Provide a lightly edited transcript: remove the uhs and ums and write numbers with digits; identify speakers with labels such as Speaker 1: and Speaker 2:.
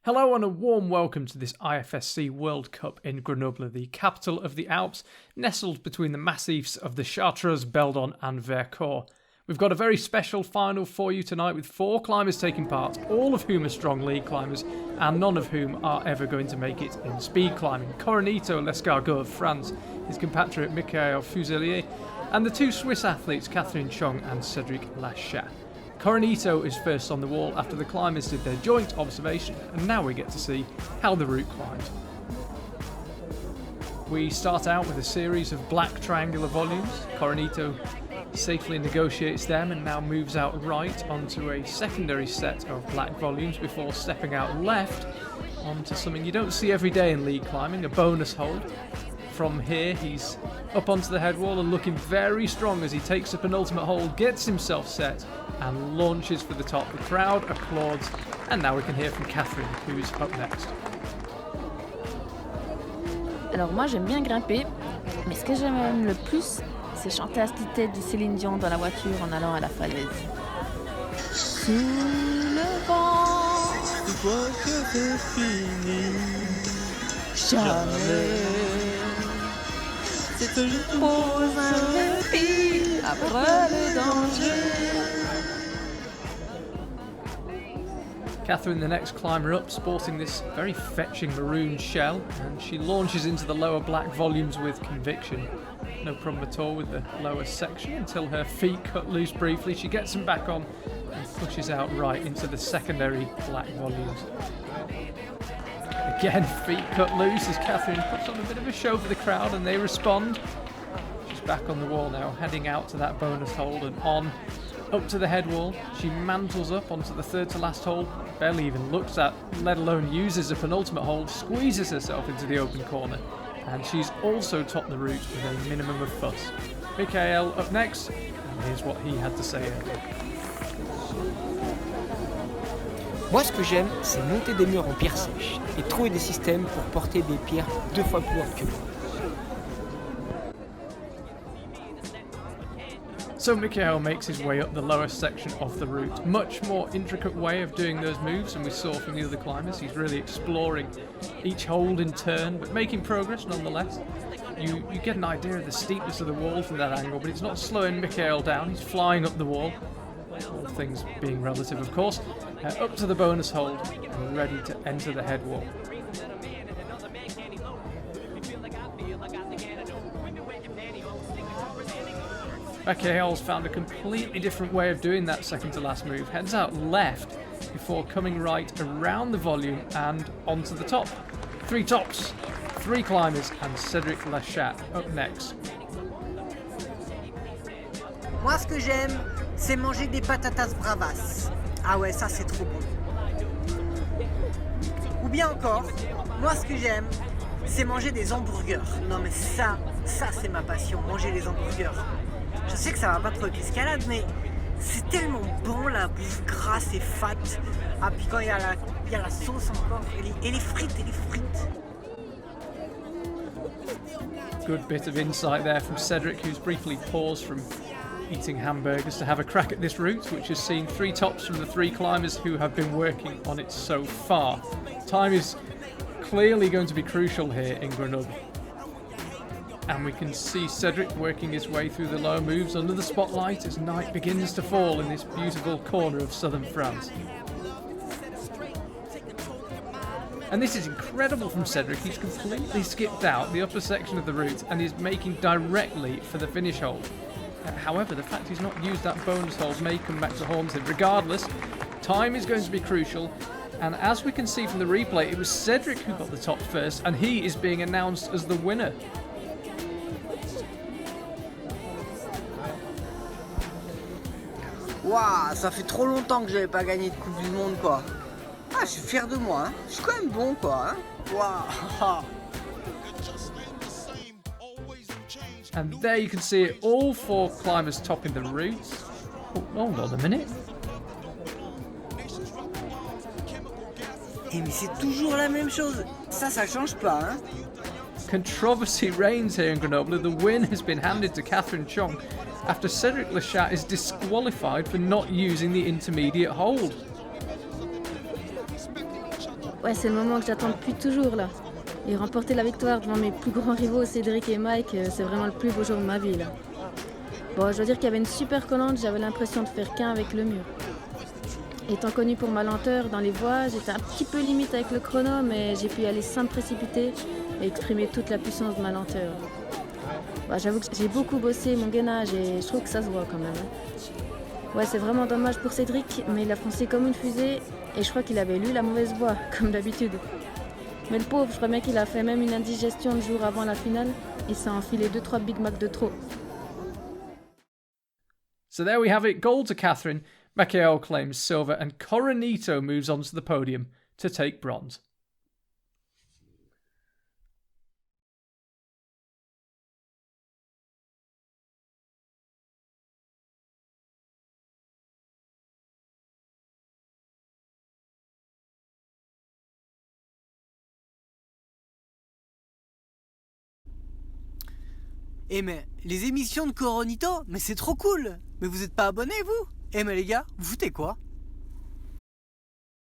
Speaker 1: Hello and a warm welcome to this IFSC World Cup in Grenoble, the capital of the Alps, nestled between the massifs of the Chartreuse, Beldon and Vercors. We've got a very special final for you tonight with 4 climbers taking part, all of whom are strong lead climbers and none of whom are ever going to make it in speed climbing. Coronito Lescargot of France, his compatriot Michaël Fuselier, and the 2 Swiss athletes Katherine Choong and Cedric Lachat. Coronito is first on the wall after the climbers did their joint observation, and now we get to see how the route climbed. We start out with a series of black triangular volumes. Coronito safely negotiates them and now moves out right onto a secondary set of black volumes before stepping out left onto something you don't see every day in lead climbing, a bonus hold. From here he's up onto the head wall and looking very strong as he takes a penultimate hold, gets himself set and launches for the top. The crowd applauds, and now we can hear from Katherine, who's up next.
Speaker 2: Alors moi j'aime bien grimper, mais ce que j'aime le plus, c'est chanter à cette tête du Céline Dion dans la voiture en allant à la falaise. Sous le vent,
Speaker 3: une fois que c'est fini,
Speaker 2: jamais,
Speaker 3: c'est toujours
Speaker 2: pose un répit après le danger.
Speaker 1: Katherine, the next climber up, sporting this very fetching maroon shell, and she launches into the lower black volumes with conviction. No problem at all with the lower section until her feet cut loose briefly. She gets them back on and pushes out right into the secondary black volumes. Again, feet cut loose as Katherine puts on a bit of a show for the crowd and they respond. She's back on the wall now, heading out to that bonus hold and on up to the head wall. She mantles up onto the third to last hold, barely even looks at, let alone uses a penultimate hold, squeezes herself into the open corner, and she's also topped the route with a minimum of fuss. Michaël up next, and here's what he had to say earlier.
Speaker 4: Moi, ce que j'aime, c'est monter des murs en pierre sèche et trouver des systèmes pour porter des pierres 2 fois plus hautes que moi.
Speaker 1: So Michaël makes his way up the lower section of the route. Much more intricate way of doing those moves than we saw from the other climbers. He's really exploring each hold in turn, but making progress nonetheless. You get an idea of the steepness of the wall from that angle, but it's not slowing Michaël down. He's flying up the wall, all things being relative of course, up to the bonus hold and ready to enter the head wall. Michaël's found a completely different way of doing that second to last move. Heads out left before coming right around the volume and onto the top. 3 tops, 3 climbers and Cedric Lachat up next.
Speaker 5: Moi ce que j'aime, c'est manger des patatas bravas. Ah ouais, ça c'est trop bon. Ou bien encore, moi ce que j'aime, c'est manger des hamburgers. Non mais ça c'est ma passion, manger les hamburgers. Je sais que ça va pas trop avec l'escalade, mais c'est tellement bon la bouffe grasse et fat. Ah, puis quand il y a la sauce encore, et les frites.
Speaker 1: Good bit of insight there from Cedric, who's briefly paused from eating hamburgers to have a crack at this route, which has seen 3 tops from the 3 climbers who have been working on it so far. Time is clearly going to be crucial here in Grenoble. And we can see Cedric working his way through the lower moves under the spotlight as night begins to fall in this beautiful corner of southern France. And this is incredible from Cedric. He's completely skipped out the upper section of the route and is making directly for the finish hold. However, the fact he's not used that bonus hold may come back to haunt him. Regardless, time is going to be crucial. And as we can see from the replay, it was Cedric who got the top first and he is being announced as the winner.
Speaker 5: Waouh, ça fait trop longtemps que j'avais pas gagné de Coupe du Monde quoi. Ah, je suis fier de moi, hein. Je suis quand même bon quoi, hein. Waouh.
Speaker 1: And there you can see it, all 4 climbers topping the route. Oh, hold on a minute.
Speaker 5: Eh mais c'est toujours la même chose. Ça change pas, hein.
Speaker 1: Controversy reigns here in Grenoble. The win has been handed to Katherine Choong after Cedric Lachat is disqualified for not using the intermediate hold.
Speaker 2: Ouais, c'est le moment que j'attends depuis toujours là. Et remporter la victoire devant mes plus grands rivaux, Cedric et Mike, c'est vraiment le plus beau jour de ma vie là. Bon, je dois dire qu'il y avait une super collante, j'avais l'impression de faire qu'un avec le mur. Étant connu pour ma lenteur dans les voies, j'étais un petit peu limite avec le chrono, mais j'ai pu y aller sans me précipiter et exprimer toute la puissance de ma lenteur. Bah, j'avoue que j'ai beaucoup bossé mon gainage et je trouve que ça se voit quand même. Ouais, c'est vraiment dommage pour Cedric, mais il a foncé comme une fusée et je crois qu'il avait lu la mauvaise voie, comme d'habitude. Mais le pauvre, je crois bien qu'il a fait même une indigestion le jour avant la finale. Il s'est enfilé 2-3 Big Mac de trop.
Speaker 1: So there we have it, gold to Katherine, Michaël claims silver, and Coronito moves on to the podium to take bronze.
Speaker 5: Eh mais, les émissions de Coronito, mais c'est trop cool. Mais vous êtes pas abonnés vous? Eh mais les gars, vous foutez quoi?